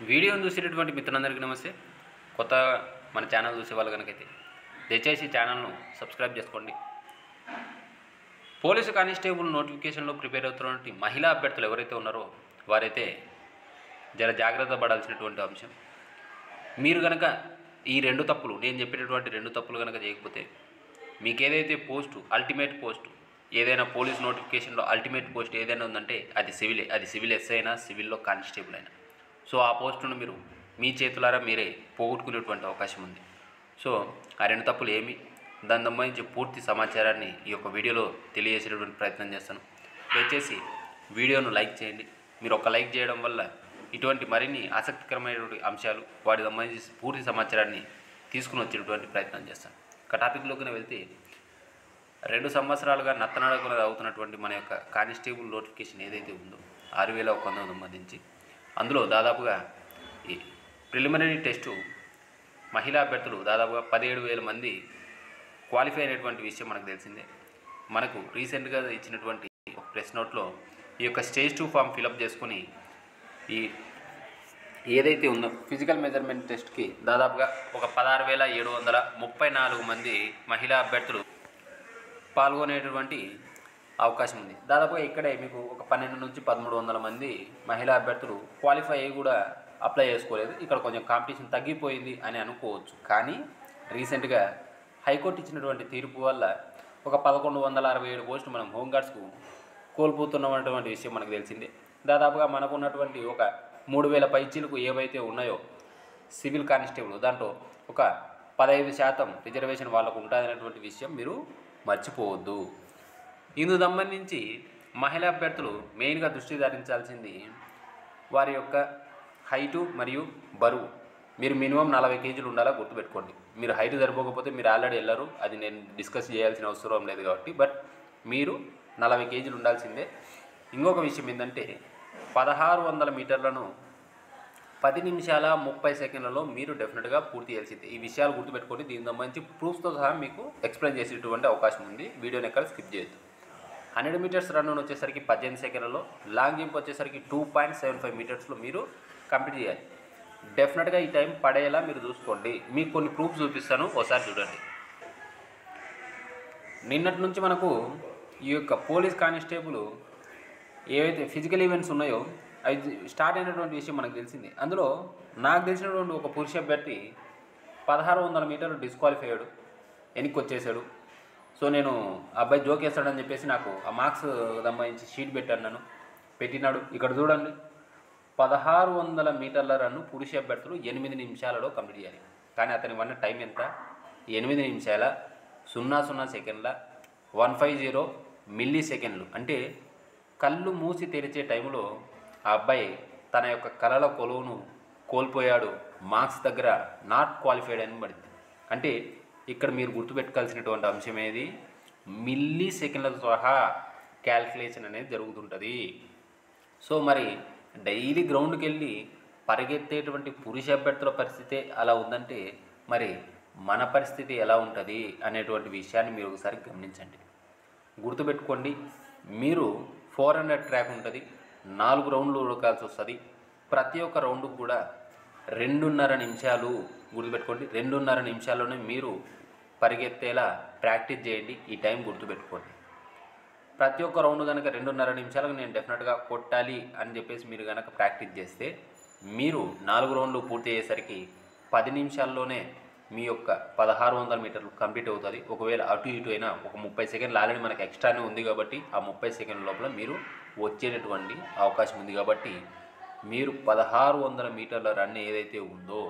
వీడియోను చూసేటటువంటి మిత్రులందరికీ నమస్తే. కొత్త మన ఛానల్ చూసే వాళ్ళు కనుకైతే దయచేసి ఛానల్ను సబ్స్క్రైబ్ చేసుకోండి. పోలీసు కానిస్టేబుల్ నోటిఫికేషన్లో ప్రిపేర్ అవుతున్నటువంటి మహిళా అభ్యర్థులు ఎవరైతే ఉన్నారో వారైతే జర జాగ్రత్త పడాల్సినటువంటి అంశం. మీరు కనుక ఈ రెండు తప్పులు, నేను చెప్పేటటువంటి రెండు తప్పులు కనుక చేయకపోతే మీకు ఏదైతే పోస్టు, అల్టిమేట్ పోస్టు, ఏదైనా పోలీస్ నోటిఫికేషన్లో అల్టిమేట్ పోస్ట్ ఏదైనా ఉందంటే అది సివిలే. అది సివిల్ ఎస్ఐ అయినా, సివిల్లో కానిస్టేబుల్ అయినా. సో ఆ పోస్టును మీరు మీ చేతులారా మీరే పోగొట్టుకునేటువంటి అవకాశం ఉంది. సో ఆ రెండు తప్పులు ఏమి, దాని సంబంధించి పూర్తి సమాచారాన్ని ఈ యొక్క వీడియోలో తెలియజేసేటువంటి ప్రయత్నం చేస్తాను. దయచేసి వీడియోను లైక్ చేయండి. మీరు ఒక లైక్ చేయడం వల్ల ఇటువంటి మరిన్ని ఆసక్తికరమైనటువంటి అంశాలు, వాటి సంబంధించి పూర్తి సమాచారాన్ని తీసుకుని వచ్చేటువంటి ప్రయత్నం చేస్తాను. ఒక టాపిక్లోకి వెళ్తే 2 సంవత్సరాలుగా నత్తనడకలు అవుతున్నటువంటి మన యొక్క కానిస్టేబుల్ నోటిఫికేషన్ ఏదైతే ఉందో 6,100 సంబంధించి అందులో దాదాపుగా ఈ ప్రిలిమినరీ టెస్టు మహిళా అభ్యర్థులు దాదాపుగా 17,000 మంది క్వాలిఫై అయినటువంటి విషయం మనకు తెలిసిందే. మనకు రీసెంట్గా ఇచ్చినటువంటి ఒక ప్రెస్ నోట్లో ఈ యొక్క స్టేజ్ 2 ఫామ్ ఫిలప్ చేసుకుని ఈ ఏదైతే ఉందో ఫిజికల్ మెజర్మెంట్ టెస్ట్కి దాదాపుగా ఒక 16,734 మంది మహిళా అభ్యర్థులు పాల్గొనేటువంటి అవకాశం ఉంది. దాదాపుగా ఇక్కడే మీకు ఒక 12 నుంచి 1300 మంది మహిళా అభ్యర్థులు క్వాలిఫై అయ్యి కూడా అప్లై చేసుకోలేదు. ఇక్కడ కొంచెం కాంపిటీషన్ తగ్గిపోయింది అని అనుకోవచ్చు. కానీ రీసెంట్గా హైకోర్టు ఇచ్చినటువంటి తీర్పు వల్ల ఒక 1167 పోస్టులు మనం హోంగార్డ్స్కు కోల్పోతున్నటువంటి విషయం మనకు తెలిసిందే. దాదాపుగా మనకు ఉన్నటువంటి ఒక 3,000 పైచీలకు ఏవైతే ఉన్నాయో సివిల్ కానిస్టేబుల్, దాంట్లో ఒక 15% రిజర్వేషన్ వాళ్ళకు ఉంటుందనేటువంటి విషయం మీరు మర్చిపోవద్దు. ఇందుకు సంబంధించి మహిళా అభ్యర్థులు మెయిన్గా దృష్టి సారించాల్సింది వారి యొక్క హైటు మరియు బరువు. మీరు మినిమం 40 కేజీలు ఉండాలా గుర్తుపెట్టుకోండి. మీరు హైట్ సరిపోకపోతే మీరు ఆల్రెడీ వెళ్ళరు, అది నేను డిస్కస్ చేయాల్సిన అవసరం లేదు కాబట్టి. బట్ మీరు 40 కేజీలు ఉండాల్సిందే. ఇంకొక విషయం ఏంటంటే 1600 మీటర్లను 10 నిమిషాల 30 సెకండ్లలో మీరు డెఫినెట్గా పూర్తి చేయాల్సిందే. ఈ విషయాలు గుర్తుపెట్టుకోండి. దీనికి సంబంధించి ప్రూఫ్స్తో సహా మీకు ఎక్స్ప్లెయిన్ చేసేటువంటి అవకాశం ఉంది. వీడియోని ఎక్కడ స్కిప్ చేయొద్దు. 100 మీటర్స్ రన్ వచ్చేసరికి 18 సెకండ్లలో, లాంగ్ జంప్ వచ్చేసరికి 2.75 మీటర్స్లో మీరు కంప్లీట్ చేయాలి. డెఫినెట్గా ఈ టైం పడేలా మీరు చూసుకోండి. మీకు కొన్ని ప్రూఫ్స్ చూపిస్తాను, ఒకసారి చూడండి. నిన్నటి నుంచి మనకు ఈ యొక్క పోలీస్ కానిస్టేబుల్ ఏవైతే ఫిజికల్ ఈవెంట్స్ ఉన్నాయో అవి స్టార్ట్ అయినటువంటి విషయం మనకు తెలిసింది. అందులో నాకు తెలిసినటువంటి ఒక పురుష అభ్యర్థి 1600 మీటర్లు డిస్క్వాలిఫై అయ్యాడు, వెనక్కి వచ్చేసాడు. సో నేను అబ్బాయి జోక్ వేస్తాడని చెప్పేసి నాకు ఆ మార్క్స్ సంబంధించి షీట్ పెట్టినాడు. ఇక్కడ చూడండి, 1600 మీటర్ల రన్ను పురుష అభ్యర్థులు 8 నిమిషాలలో కంప్లీట్ చేయాలి. కానీ అతని వన్న టైం ఎంత? 8 నిమిషాల 00 సెకండ్ల 150 మిల్లీ సెకండ్లు. అంటే కళ్ళు మూసి తెరిచే టైంలో ఆ అబ్బాయి తన యొక్క కళల కొలువును కోల్పోయాడు. మార్క్స్ దగ్గర నాట్ క్వాలిఫైడ్ అని పడింది. అంటే ఇక్కడ మీరు గుర్తుపెట్టుకోవాల్సినటువంటి అంశం ఏది, మిల్లీ సెకండ్లతో సహా క్యాల్కులేషన్ అనేది జరుగుతుంటుంది. సో మరి డైలీ గ్రౌండ్కి వెళ్ళి పరిగెత్తేటువంటి పురుష అభ్యర్థుల పరిస్థితి అలా ఉందంటే మరి మన పరిస్థితి ఎలా ఉంటుంది అనేటువంటి విషయాన్ని మీరు ఒకసారి గమనించండి. గుర్తుపెట్టుకోండి, మీరు 400 ట్రాక్ ఉంటుంది, 4 రౌండ్లు ఉడకాల్సి వస్తుంది. ప్రతి ఒక్క రౌండ్కి కూడా 2.5 నిమిషాలు. గుర్తుపెట్టుకోండి, 2.5 నిమిషాల్లోనే మీరు పరిగెత్తేలా ప్రాక్టీస్ చేయండి. ఈ టైం గుర్తుపెట్టుకోండి. ప్రతి ఒక్క రౌండ్ కనుక 2.5 నిమిషాలకు నేను డెఫినెట్గా కొట్టాలి అని చెప్పేసి మీరు కనుక ప్రాక్టీస్ చేస్తే మీరు 4 రౌండ్లు పూర్తి అయ్యేసరికి 10 నిమిషాల్లోనే మీ యొక్క 1600 మీటర్లు కంప్లీట్ అవుతుంది. ఒకవేళ అటు ఇటు అయినా ఒక 30 సెకండ్లు ఆల్రెడీ మనకు ఎక్స్ట్రానే ఉంది కాబట్టి ఆ 30 సెకండ్ల లోపల మీరు వచ్చేటటువంటి అవకాశం ఉంది. కాబట్టి మీరు 1600 మీటర్ల రన్ ఏదైతే ఉందో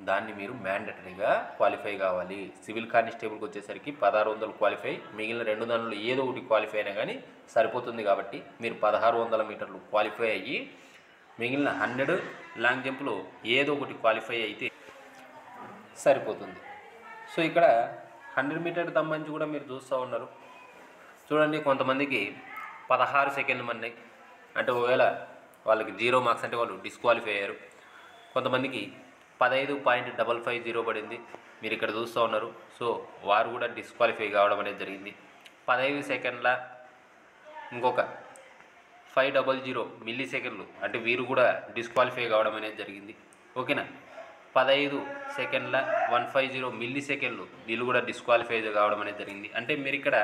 దాన్ని మీరు మ్యాండటరీగా క్వాలిఫై కావాలి. సివిల్ కానిస్టేబుల్కి వచ్చేసరికి 1600 క్వాలిఫై, మిగిలిన 2 దానిలో ఏదో ఒకటి క్వాలిఫై అయినా కానీ సరిపోతుంది. కాబట్టి మీరు 1600 మీటర్లు క్వాలిఫై అయ్యి మిగిలిన 100 లాంగ్ జంప్లో ఏదో ఒకటి క్వాలిఫై అయితే సరిపోతుంది. సో ఇక్కడ 100 మీటర్ సంబంధించి కూడా మీరు చూస్తూ ఉన్నారు. చూడండి, కొంతమందికి 16 సెకండ్లు మంది అంటే ఒకవేళ వాళ్ళకి 0 మార్క్స్ అంటే వాళ్ళు డిస్క్వాలిఫై అయ్యారు. కొంతమందికి 15.550 పడింది, మీరు ఇక్కడ చూస్తూ ఉన్నారు. సో వారు కూడా డిస్క్వాలిఫై కావడం అనేది జరిగింది. 15 సెకండ్ల ఇంకొక 500 మిల్లీ సెకండ్లు అంటే వీరు కూడా డిస్క్వాలిఫై కావడం అనేది జరిగింది. ఓకేనా. 15 సెకండ్ల 150 మిల్లీ సెకండ్లు వీళ్ళు కూడా డిస్క్వాలిఫై కావడం అనేది జరిగింది. అంటే మీరు ఇక్కడ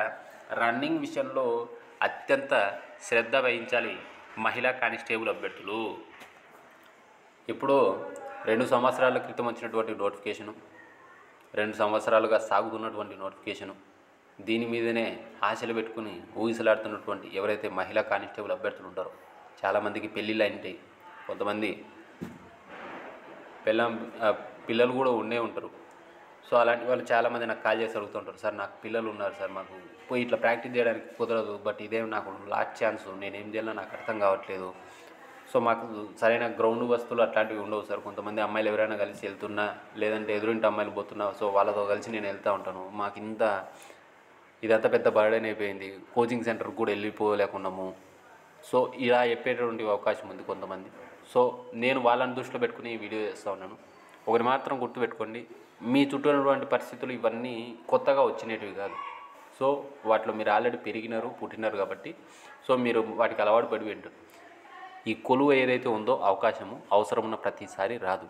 రన్నింగ్ విషయంలో అత్యంత శ్రద్ధ వహించాలి మహిళా కానిస్టేబుల్ అభ్యర్థులు. ఇప్పుడు 2 సంవత్సరాల క్రితం వచ్చినటువంటి నోటిఫికేషను, 2 సంవత్సరాలుగా సాగుతున్నటువంటి నోటిఫికేషను, దీని మీదనే ఆశలు పెట్టుకుని ఊగిసలాడుతున్నటువంటి ఎవరైతే మహిళా కానిస్టేబుల్ అభ్యర్థులు ఉంటారో, చాలామందికి పెళ్ళిళ్ళు ఉంటాయి, కొంతమంది పిల్లలు కూడా ఉండే ఉంటారు. సో అలాంటి వాళ్ళు చాలామంది నాకు కాల్ చేసి అడుగుతుంటారు, సార్ నాకు పిల్లలు ఉన్నారు సార్, మాకు పోయి ఇట్లా ప్రాక్టీస్ చేయడానికి కుదరదు, బట్ ఇదేం నాకు లాస్ట్ ఛాన్స్, నేనేం చేయాలో నాకు అర్థం కావట్లేదు. సో మాకు సరైన గ్రౌండ్ వస్తువులు అట్లాంటివి ఉండవు సార్. కొంతమంది అమ్మాయిలు ఎవరైనా కలిసి వెళ్తున్నా, లేదంటే ఎదురింటి అమ్మాయిలు పోతున్నా, సో వాళ్ళతో కలిసి నేను వెళ్తూ ఉంటాను. మాకు ఇదంతా పెద్ద బర్డెన్ అయిపోయింది, కోచింగ్ సెంటర్కి కూడా వెళ్ళిపోలేకున్నాము. సో ఇలా చెప్పేటటువంటి అవకాశం ఉంది కొంతమంది. సో నేను వాళ్ళని దృష్టిలో పెట్టుకుని ఈ వీడియో చేస్తూ ఉన్నాను. ఒకటి మాత్రం గుర్తుపెట్టుకోండి, మీ చుట్టూ ఉన్నటువంటి పరిస్థితులు ఇవన్నీ కొత్తగా వచ్చినవి కాదు. సో వాటిలో మీరు ఆల్రెడీ పెరిగినారు, పుట్టినారు కాబట్టి సో మీరు వాటికి అలవాటు పడి వింటారు. ఈ కొలువు ఏదైతే ఉందో అవకాశము అవసరం ఉన్న ప్రతిసారి రాదు.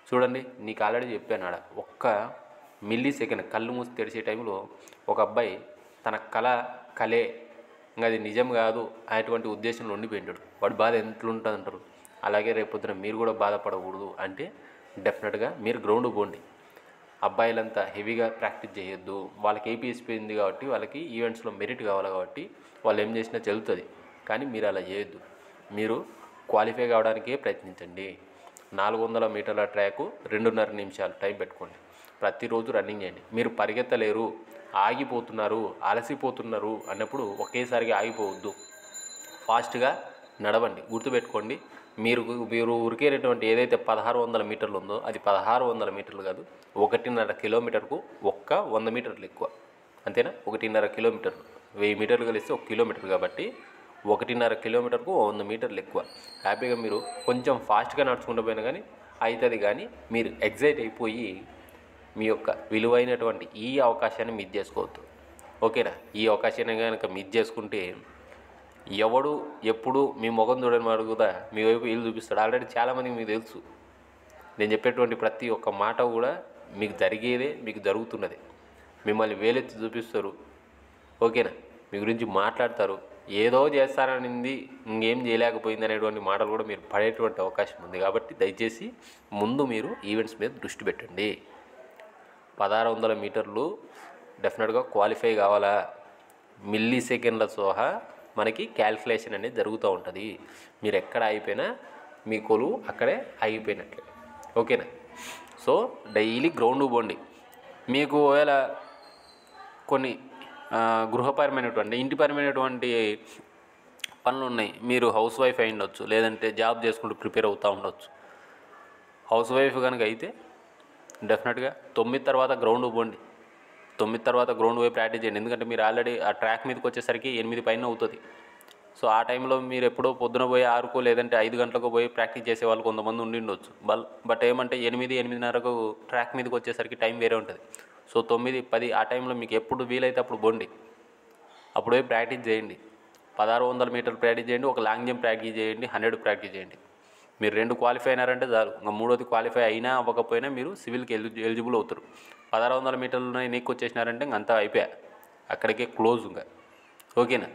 చూడండి, నీకు ఆల్రెడీ చెప్పాను, ఆడ ఒక్క మిల్లీ సెకండ్ కళ్ళు మూసి తెరిచే టైంలో ఒక అబ్బాయి తన కలే ఇంకా అది నిజం కాదు అనేటువంటి ఉద్దేశంలో ఉండిపోయింటాడు. వాడి బాధ ఎంతుంటుంది అంటారు. అలాగే రేపొద్దున మీరు కూడా బాధపడకూడదు అంటే డెఫినెట్గా మీరు గ్రౌండ్ పోండి. అబ్బాయిలంతా హెవీగా ప్రాక్టీస్ చేయొద్దు. వాళ్ళకి ఏపీఎస్పీ ఉంది కాబట్టి వాళ్ళకి ఈవెంట్స్లో మెరిట్ కావాలి కాబట్టి వాళ్ళు ఏం చేసినా చెల్లుతుంది. కానీ మీరు అలా చేయొద్దు. మీరు క్వాలిఫై కావడానికే ప్రయత్నించండి. 400 మీటర్ల ట్రాకు 2.5 నిమిషాలు టైం పెట్టుకోండి. ప్రతిరోజు రన్నింగ్ చేయండి. మీరు పరిగెత్తలేరు, ఆగిపోతున్నారు, అలసిపోతున్నారు అన్నప్పుడు ఒకేసారిగా ఆగిపోవద్దు. ఫాస్ట్గా నడవండి. గుర్తుపెట్టుకోండి, మీరు ఉరికేటటువంటి ఏదైతే 1600 మీటర్లు ఉందో అది 1600 మీటర్లు కాదు, 1.5 కిలోమీటర్కు 100 మీటర్లు ఎక్కువ. అంతేనా? 1.5 కిలోమీటర్లు, 1000 మీటర్లు కలిస్తే 1 కిలోమీటర్ కాబట్టి 1.5 కిలోమీటర్కు 100 మీటర్లు ఎక్కువ. హ్యాపీగా మీరు కొంచెం ఫాస్ట్గా నడుచుకుంటూ పోయినా కానీ అవుతుంది. కానీ మీరు ఎగ్జైట్ అయిపోయి మీ యొక్క విలువైనటువంటి ఈ అవకాశాన్ని మిస్ చేసుకోవద్దు. ఓకేనా? ఈ అవకాశాన్ని కనుక మిస్ చేసుకుంటే ఎవడు ఎప్పుడు మీ ముఖం చూడని వాడు కూడా మీ వైపు వీళ్ళు చూపిస్తాడు. ఆల్రెడీ చాలామందికి మీకు తెలుసు. నేను చెప్పేటువంటి ప్రతి ఒక్క మాట కూడా మీకు జరిగేదే, మీకు జరుగుతున్నది. మిమ్మల్ని వేలెత్తి చూపిస్తారు. ఓకేనా? మీ గురించి మాట్లాడతారు. ఏదో చేస్తారనింది ఇంకేం చేయలేకపోయింది అనేటువంటి మాటలు కూడా మీరు పడేటువంటి అవకాశం ఉంది. కాబట్టి దయచేసి ముందు మీరు ఈవెంట్స్ మీద దృష్టి పెట్టండి. 1600 మీటర్లు డెఫినెట్గా క్వాలిఫై కావాలా, మిల్లీ సెకండ్ల సహా మనకి క్యాల్కులేషన్ అనేది జరుగుతూ ఉంటుంది. మీరు ఎక్కడ ఆగిపోయినా మీ కొలువు అక్కడే ఆగిపోయినట్లే. ఓకేనా? సో డైలీ గ్రౌండ్ పోండి. మీకు ఒకవేళ కొన్ని గృహపరమైనటువంటి ఇంటిపరమైనటువంటి పనులు ఉన్నాయి, మీరు హౌస్ వైఫ్ అయి ఉండొచ్చు, లేదంటే జాబ్ చేసుకుంటూ ప్రిపేర్ అవుతూ ఉండొచ్చు. హౌస్ వైఫ్ కనుక అయితే డెఫినెట్గా 9 తర్వాత గ్రౌండ్ పోండి. 9 తర్వాత గ్రౌండ్ పోయి ప్రాక్టీస్ చేయండి. ఎందుకంటే మీరు ఆల్రెడీ ఆ ట్రాక్ మీదకి వచ్చేసరికి 8 పైన అవుతుంది. సో ఆ టైంలో మీరు ఎప్పుడో పొద్దున పోయి 6కో లేదంటే 5 గంటలకు పోయి ప్రాక్టీస్ చేసే వాళ్ళు కొంతమంది ఉండొచ్చు. బట్ ఏమంటే 8-8:30కు ట్రాక్ మీదకి వచ్చేసరికి టైం వేరే ఉంటుంది. సో 9-10 ఆ టైంలో మీకు ఎప్పుడు వీలైతే అప్పుడు పోండి. అప్పుడు పోయి ప్రాక్టీస్ చేయండి. 1600 మీటర్లు ప్రాక్టీస్ చేయండి, ఒక లాంగ్ జంప్ ప్రాక్టీస్ చేయండి, 100 ప్రాక్టీస్ చేయండి. మీరు 2 క్వాలిఫై అయినారంటే చాలు. ఇంకా 3వది క్వాలిఫై అయినా అవ్వకపోయినా మీరు సివిల్కి ఎలిజిబుల్ అవుతారు. 1600 మీటర్లు నీకు వచ్చేసినారంటే ఇంక అంతా అయిపోయా, అక్కడికే క్లోజ్ ఇంకా. ఓకేనా?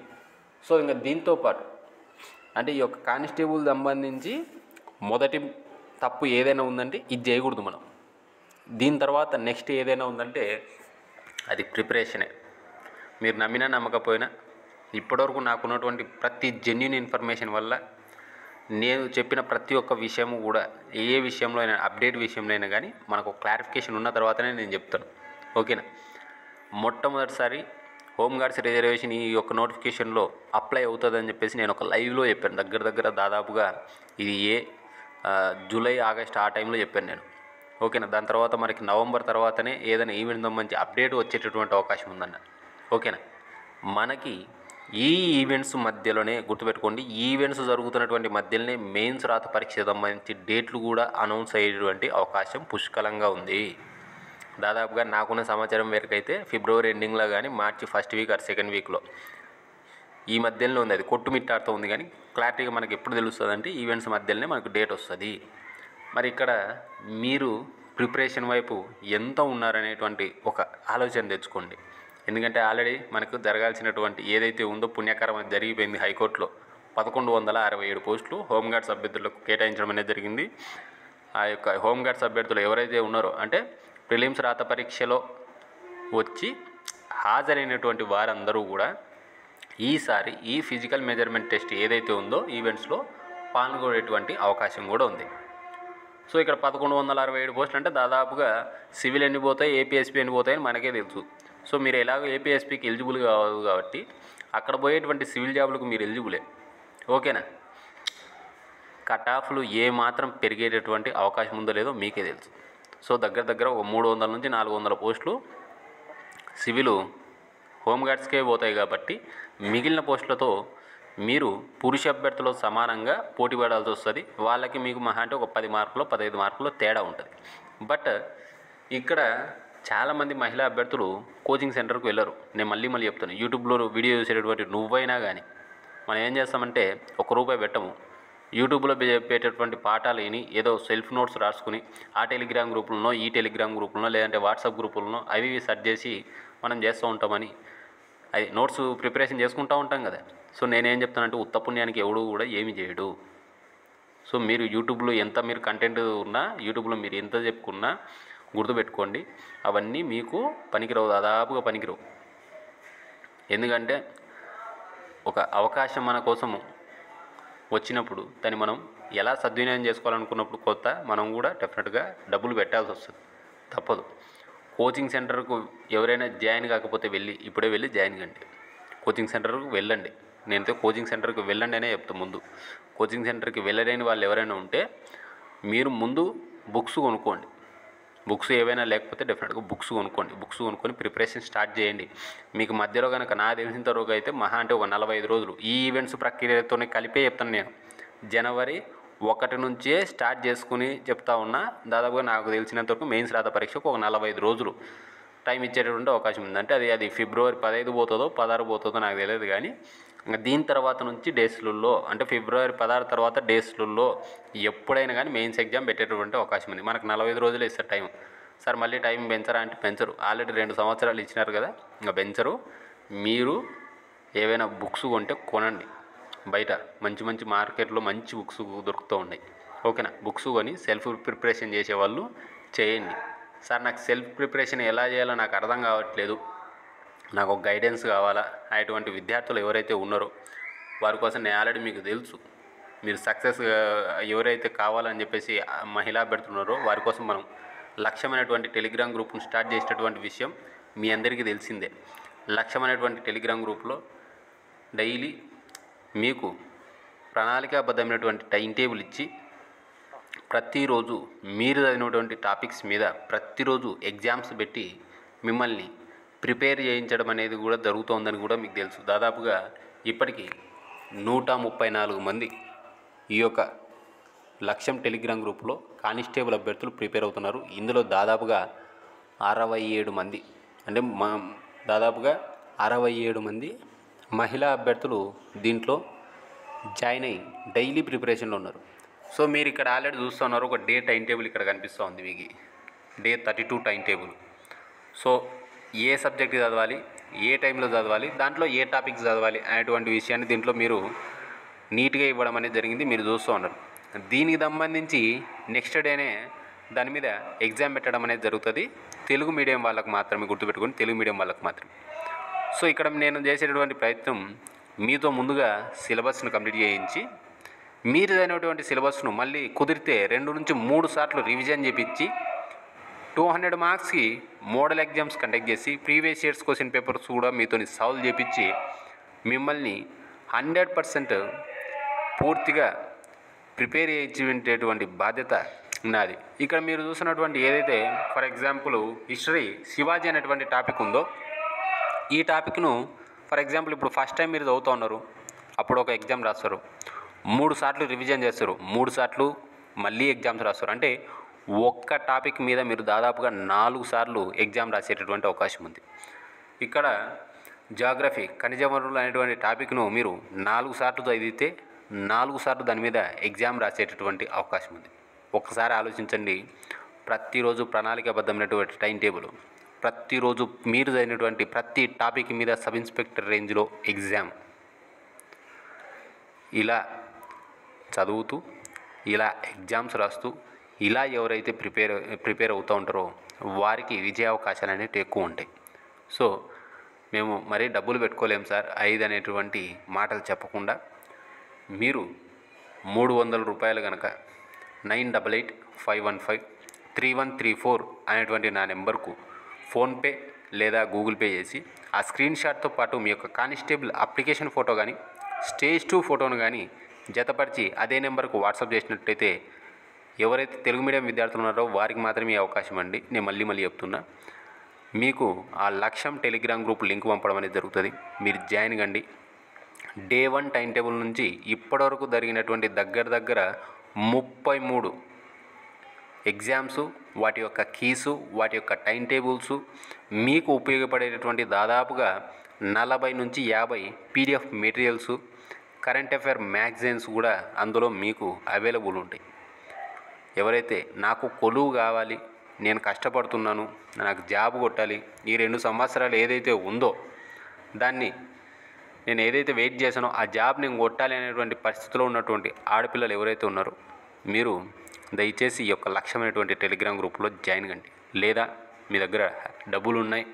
సో ఇంకా దీంతో పాటు అంటే ఈ యొక్క కానిస్టేబుల్ సంబంధించి మొదటి తప్పు ఏదైనా ఉందంటే ఇది చేయకూడదు మనం. దీని తర్వాత నెక్స్ట్ ఏదైనా ఉందంటే అది ప్రిపరేషనే. మీరు నమ్మినా నమ్మకపోయినా ఇప్పటివరకు నాకున్నటువంటి ప్రతి జెన్యూన్ ఇన్ఫర్మేషన్ వల్ల నేను చెప్పిన ప్రతి ఒక్క విషయము కూడా ఏ విషయంలో అయినా అప్డేట్ విషయంలో అయినా కానీ మనకు క్లారిఫికేషన్ ఉన్న తర్వాతనే నేను చెప్తాను. ఓకేనా? మొట్టమొదటిసారి హోంగార్డ్స్ రిజర్వేషన్ ఈ యొక్క నోటిఫికేషన్లో అప్లై అవుతుందని చెప్పేసి నేను ఒక లైవ్లో చెప్పాను. దగ్గర దాదాపుగా ఇది జూలై ఆగస్ట్ ఆ టైంలో చెప్పాను నేను. ఓకేనా? దాని తర్వాత మనకి నవంబర్ తర్వాతనే ఏదైనా ఈవెంట్ సంబంధించి అప్డేట్ వచ్చేటటువంటి అవకాశం ఉందన్న. ఓకేనా? మనకి ఈ ఈవెంట్స్ మధ్యలోనే గుర్తుపెట్టుకోండి, ఈవెంట్స్ జరుగుతున్నటువంటి మధ్యలోనే మెయిన్స్ రాత పరీక్ష సంబంధించి డేట్లు కూడా అనౌన్స్ అయ్యేటువంటి అవకాశం పుష్కలంగా ఉంది. దాదాపుగా నాకున్న సమాచారం మేరకు అయితే ఫిబ్రవరి ఎండింగ్లో కానీ మార్చి ఫస్ట్ వీక్ ఆర్ సెకండ్ వీక్లో ఈ మధ్యలో ఉంది. అది కొట్టుమిట్టాడుతూ ఉంది. కానీ క్లారిటీగా మనకి ఎప్పుడు తెలుస్తుంది అంటే ఈవెంట్స్ మధ్యలోనే మనకు డేట్ వస్తుంది. మరి ఇక్కడ మీరు ప్రిపరేషన్ వైపు ఎంత ఉన్నారనేటువంటి ఒక ఆలోచన తెచ్చుకోండి. ఎందుకంటే ఆల్రెడీ మనకు జరగాల్సినటువంటి ఏదైతే ఉందో పుణ్యకరం అది జరిగిపోయింది. హైకోర్టులో 1167 పోస్టులు హోంగార్డ్స్ అభ్యర్థులకు కేటాయించడం అనేది జరిగింది. ఆ యొక్క హోంగార్డ్స్ అభ్యర్థులు ఎవరైతే ఉన్నారో అంటే ప్రిలిమ్స్ రాత పరీక్షలో వచ్చి హాజరైనటువంటి వారందరూ కూడా ఈసారి ఈ ఫిజికల్ మెజర్మెంట్ టెస్ట్ ఏదైతే ఉందో ఈవెంట్స్లో పాల్గొనేటువంటి అవకాశం కూడా ఉంది. సో ఇక్కడ 1167 పోస్టులు అంటే దాదాపుగా సివిల్ ఎన్ని పోతాయి, ఏపీఎస్పీ ఎన్ని పోతాయని మనకే తెలుసు. సో మీరు ఎలాగో ఏపీఎస్పీకి ఎలిజిబుల్ కావాలి కాబట్టి అక్కడ పోయేటువంటి సివిల్ జాబులకు మీరు ఎలిజిబులే. ఓకేనా? కట్ ఆఫ్లు ఏమాత్రం పెరిగేటటువంటి అవకాశం ఉందో లేదో మీకే తెలుసు. సో దగ్గర ఒక 300 నుంచి 400 పోస్టులు సివిలు హోంగార్డ్స్కే పోతాయి కాబట్టి మిగిలిన పోస్టులతో మీరు పురుష అభ్యర్థులు సమానంగా పోటీ పడాల్సి వస్తుంది. వాళ్ళకి మీకు మహా అంటే ఒక 10 మార్కులు 15 మార్కులు తేడా ఉంటుంది. బట్ ఇక్కడ చాలామంది మహిళా అభ్యర్థులు కోచింగ్ సెంటర్కి వెళ్ళరు. నేను మళ్ళీ చెప్తాను, యూట్యూబ్లో వీడియో చూసేటటువంటి నువ్వైనా కానీ మనం ఏం చేస్తామంటే ₹1 పెట్టము, యూట్యూబ్లో పెట్టేటువంటి పాఠాలు విని ఏదో సెల్ఫ్ నోట్స్ రాసుకుని ఆ టెలిగ్రామ్ గ్రూపులను ఈ టెలిగ్రామ్ గ్రూపులను లేదంటే వాట్సాప్ గ్రూపులను అవి సెర్చ్ చేసి మనం చేస్తూ ఉంటామని అది నోట్స్ ప్రిపరేషన్ చేసుకుంటూ ఉంటాం కదా. సో నేనేం చెప్తానంటే ఉత్త పుణ్యానికి ఎవడు కూడా ఏమి చేయడు. సో మీరు యూట్యూబ్లో ఎంత మీరు కంటెంట్ ఉన్నా, యూట్యూబ్లో మీరు ఎంత చెప్పుకున్నా గుర్తుపెట్టుకోండి, అవన్నీ మీకు పనికిరావు, దాదాపుగా పనికిరావు. ఎందుకంటే ఒక అవకాశం మన కోసము వచ్చినప్పుడు దాన్ని మనం ఎలా సద్వినియోగం చేసుకోవాలనుకున్నప్పుడు మనం కూడా డెఫినెట్గా డబ్బులు పెట్టాల్సి వస్తుంది, తప్పదు. కోచింగ్ సెంటర్కు ఎవరైనా జాయిన్ కాకపోతే ఇప్పుడే వెళ్ళి జాయిన్ కండి. కోచింగ్ సెంటర్కు వెళ్ళండి. నేనైతే కోచింగ్ సెంటర్కి వెళ్ళండి అనే చెప్తాను. ముందు కోచింగ్ సెంటర్కి వెళ్ళలేని వాళ్ళు ఎవరైనా ఉంటే మీరు ముందు బుక్స్ కొనుక్కోండి. బుక్స్ ఏవైనా లేకపోతే డెఫినెట్గా బుక్స్ కొనుక్కొని ప్రిపరేషన్ స్టార్ట్ చేయండి. మీకు మధ్యలో కనుక నా తెలిసిన తర్వాత అయితే మహా అంటే ఒక 45 రోజులు ఈ ఈవెంట్స్ ప్రక్రియతోనే కలిపే చెప్తాను నేను. జనవరి 1 నుంచే స్టార్ట్ చేసుకుని చెప్తా ఉన్నా. దాదాపుగా నాకు తెలిసినంతవరకు మెయిన్స్ రాత పరీక్షకు ఒక 45 రోజులు టైం ఇచ్చేటటువంటి అవకాశం ఉంది. అంటే అది ఫిబ్రవరి 15 పోతుందో 16 పోతుందో నాకు తెలియదు. కానీ దీని తర్వాత నుంచి డేస్లలో అంటే ఫిబ్రవరి 16 తర్వాత డేస్లలో ఎప్పుడైనా కానీ మెయిన్స్ ఎగ్జామ్ పెట్టేటటువంటి అవకాశం ఉంది. మనకు 45 రోజులు ఇస్తారు టైం. సార్ మళ్ళీ టైం పెంచరా అంటే పెంచరు. ఆల్రెడీ 2 సంవత్సరాలు ఇచ్చినారు కదా, ఇంకా పెంచరు. మీరు ఏవైనా బుక్స్ కొంటే కొనండి. బయట మంచి మార్కెట్లో మంచి బుక్స్ దొరుకుతూ ఉన్నాయి. ఓకేనా? బుక్స్ కొని సెల్ఫ్ ప్రిపరేషన్ చేసేవాళ్ళు చేయండి. సార్ నాకు సెల్ఫ్ ప్రిపరేషన్ ఎలా చేయాలో నాకు అర్థం కావట్లేదు, నాకు ఒక గైడెన్స్ కావాలా, అటువంటి విద్యార్థులు ఎవరైతే ఉన్నారో వారి కోసం నేను ఆల్రెడీ మీకు తెలుసు. మీరు సక్సెస్ ఎవరైతే కావాలని చెప్పేసి మహిళా అభ్యర్థులున్నారో వారి కోసం మనం లక్ష్యమైనటువంటి టెలిగ్రామ్ గ్రూప్ను స్టార్ట్ చేసేటటువంటి విషయం మీ అందరికీ తెలిసిందే. లక్ష్యమైనటువంటి టెలిగ్రామ్ గ్రూప్లో డైలీ మీకు ప్రణాళికాబద్ధమైనటువంటి టైం టేబుల్ ఇచ్చి ప్రతిరోజు మీరు చదివినటువంటి టాపిక్స్ మీద ప్రతిరోజు ఎగ్జామ్స్ పెట్టి మిమ్మల్ని ప్రిపేర్ చేయించడం అనేది కూడా జరుగుతోందని కూడా మీకు తెలుసు. దాదాపుగా ఇప్పటికీ 134 మంది ఈ యొక్క లక్ష్యం టెలిగ్రామ్ గ్రూప్లో కానిస్టేబుల్ అభ్యర్థులు ప్రిపేర్ అవుతున్నారు. ఇందులో దాదాపుగా 67 మంది అంటే దాదాపుగా 67 మంది మహిళా అభ్యర్థులు దీంట్లో జాయిన్ అయ్యి డైలీ ప్రిపరేషన్లో ఉన్నారు. సో మీరు ఇక్కడ ఆల్రెడీ చూస్తున్నారు, ఒక డే టైం టేబుల్ ఇక్కడ కనిపిస్తూ ఉంది మీకు, డే 32 టైం టేబుల్. సో ఏ సబ్జెక్ట్ చదవాలి, ఏ టైంలో చదవాలి, దాంట్లో ఏ టాపిక్స్ చదవాలి అనేటువంటి విషయాన్ని దీంట్లో మీరు నీట్గా ఇవ్వడం అనేది జరిగింది. మీరు చూస్తూ ఉన్నారు. దీనికి సంబంధించి నెక్స్ట్ డేనే దాని మీద ఎగ్జామ్ పెట్టడం అనేది జరుగుతుంది. తెలుగు మీడియం వాళ్ళకు మాత్రమే, గుర్తుపెట్టుకొని తెలుగు మీడియం వాళ్ళకు మాత్రమే. సో ఇక్కడ నేను చేసేటటువంటి ప్రయత్నం మీతో ముందుగా సిలబస్ను కంప్లీట్ చేయించి మీరు చదివినటువంటి సిలబస్ను మళ్ళీ కుదిరితే 2 నుంచి 3 సార్లు రివిజన్ చేయించి 200 మార్క్స్కి మోడల్ ఎగ్జామ్స్ కండక్ట్ చేసి ప్రీవియస్ ఇయర్స్ క్వశ్చన్ పేపర్స్ కూడా మీతో సాల్వ్ చేయించి మిమ్మల్ని 100% పూర్తిగా ప్రిపేర్ చేయించేటువంటి బాధ్యత ఉన్నది. ఇక్కడ మీరు చూసినటువంటి ఏదైతే ఫర్ ఎగ్జాంపుల్ హిస్టరీ శివాజీ అనేటువంటి టాపిక్ ఉందో ఈ టాపిక్ను ఫర్ ఎగ్జాంపుల్ ఇప్పుడు ఫస్ట్ టైం మీరు చదువుతూ ఉన్నారు, అప్పుడు ఒక ఎగ్జామ్ రాస్తారు, 3 సార్లు రివిజన్ చేస్తారు, 3 సార్లు మళ్ళీ ఎగ్జామ్స్ రాస్తారు. అంటే ఒక్క టాపిక్ మీద మీరు దాదాపుగా 4 సార్లు ఎగ్జామ్ రాసేటటువంటి అవకాశం ఉంది. ఇక్కడ జాగ్రఫీ ఖనిజ వనరులు అనేటువంటి టాపిక్ను మీరు 4 సార్లు చదివితే 4 సార్లు దాని మీద ఎగ్జామ్ రాసేటటువంటి అవకాశం ఉంది. ఒక్కసారి ఆలోచించండి. ప్రతిరోజు ప్రణాళికాబద్ధమైనటువంటి టైం టేబుల్, ప్రతిరోజు మీరు చదివినటువంటి ప్రతి టాపిక్ మీద సబ్ ఇన్స్పెక్టర్ రేంజ్లో ఎగ్జామ్, ఇలా చదువుతూ ఇలా ఎగ్జామ్స్ రాస్తూ ఇలా ఎవరైతే ప్రిపేర్ అవుతూ ఉంటారో వారికి విజయ అవకాశాలు అనేవి ఎక్కువ ఉంటాయి. సో మేము మరీ డబ్బులు పెట్టుకోలేము సార్ 5 అనేటువంటి మాటలు చెప్పకుండా మీరు 300 రూపాయలు కనుక 9885153134 అనేటువంటి నా నెంబర్కు ఫోన్పే లేదా గూగుల్ పే చేసి ఆ స్క్రీన్ షాట్తో పాటు మీ యొక్క కానిస్టేబుల్ అప్లికేషన్ ఫోటో కానీ స్టేజ్ 2 ఫోటోను కానీ జతపరిచి అదే నెంబర్కు వాట్సాప్ చేసినట్టయితే ఎవరైతే తెలుగు మీడియం విద్యార్థులు ఉన్నారో వారికి మాత్రమే ఈ అవకాశం అండి. నేను మళ్ళీ చెప్తున్నా, మీకు ఆ లక్ష్యం టెలిగ్రామ్ గ్రూప్ లింక్ పంపడం అనేది జరుగుతుంది. మీరు జాయిన్ కండి. డే 1 టైం టేబుల్ నుంచి ఇప్పటివరకు జరిగినటువంటి దగ్గర 33 ఎగ్జామ్స్, వాటి యొక్క కీసు, వాటి యొక్క టైం టేబుల్స్, మీకు ఉపయోగపడేటటువంటి దాదాపుగా 40 నుంచి 50 PDF materials, current affair magazines కూడా అందులో మీకు అవైలబుల్ ఉంటాయి. ఎవరైతే నాకు కొలువు కావాలి, నేను కష్టపడుతున్నాను, నాకు జాబ్ కొట్టాలి, ఈ 2 సంవత్సరాలు ఏదైతే ఉందో దాన్ని నేను ఏదైతే వెయిట్ చేశానో ఆ జాబ్ నేను కొట్టాలి అనేటువంటి పరిస్థితిలో ఉన్నటువంటి ఆడపిల్లలు ఎవరైతే ఉన్నారో మీరు దయచేసి ఈ యొక్క లక్ష్యమైనటువంటి టెలిగ్రామ్ గ్రూప్లో జాయిన్ కండి. లేదా మీ దగ్గర డబ్బులు ఉన్నాయి,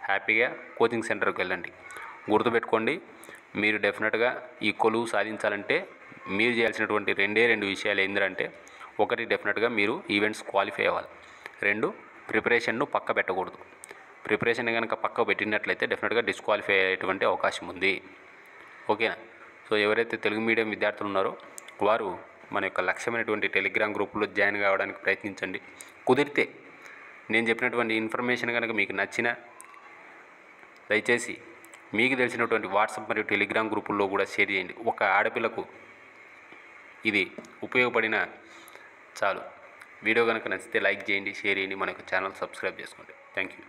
హ్యాపీగా కోచింగ్ సెంటర్కి వెళ్ళండి. గుర్తుపెట్టుకోండి, మీరు డెఫినెట్గా ఈ కొలువు సాధించాలంటే మీరు చేయాల్సినటువంటి 2 విషయాలు ఏంటంటే, 1 డెఫినెట్గా మీరు ఈవెంట్స్ క్వాలిఫై అవ్వాలి. 2 ప్రిపరేషన్ను పక్క పెట్టకూడదు. ప్రిపరేషన్ కనుక పక్క పెట్టినట్లయితే డెఫినెట్గా డిస్క్వాలిఫై అయ్యేటువంటి అవకాశం ఉంది. ఓకేనా? సో ఎవరైతే తెలుగు మీడియం విద్యార్థులు ఉన్నారో వారు మన యొక్క లక్ష్యమైనటువంటి టెలిగ్రామ్ గ్రూపులో జాయిన్ కావడానికి ప్రయత్నించండి. కుదిరితే నేను చెప్పినటువంటి ఇన్ఫర్మేషన్ కనుక మీకు నచ్చినా దయచేసి మీకు తెలిసినటువంటి వాట్సాప్ మరియు టెలిగ్రామ్ గ్రూపుల్లో కూడా షేర్ చేయండి. ఒక ఆడపిల్లకు ఇది ఉపయోగపడిన చాలు. వీడియో కనుక నచ్చితే లైక్ చేయండి, షేర్ చేయండి, మన యొక్క ఛానల్ సబ్స్క్రైబ్ చేసుకోండి. Thank you.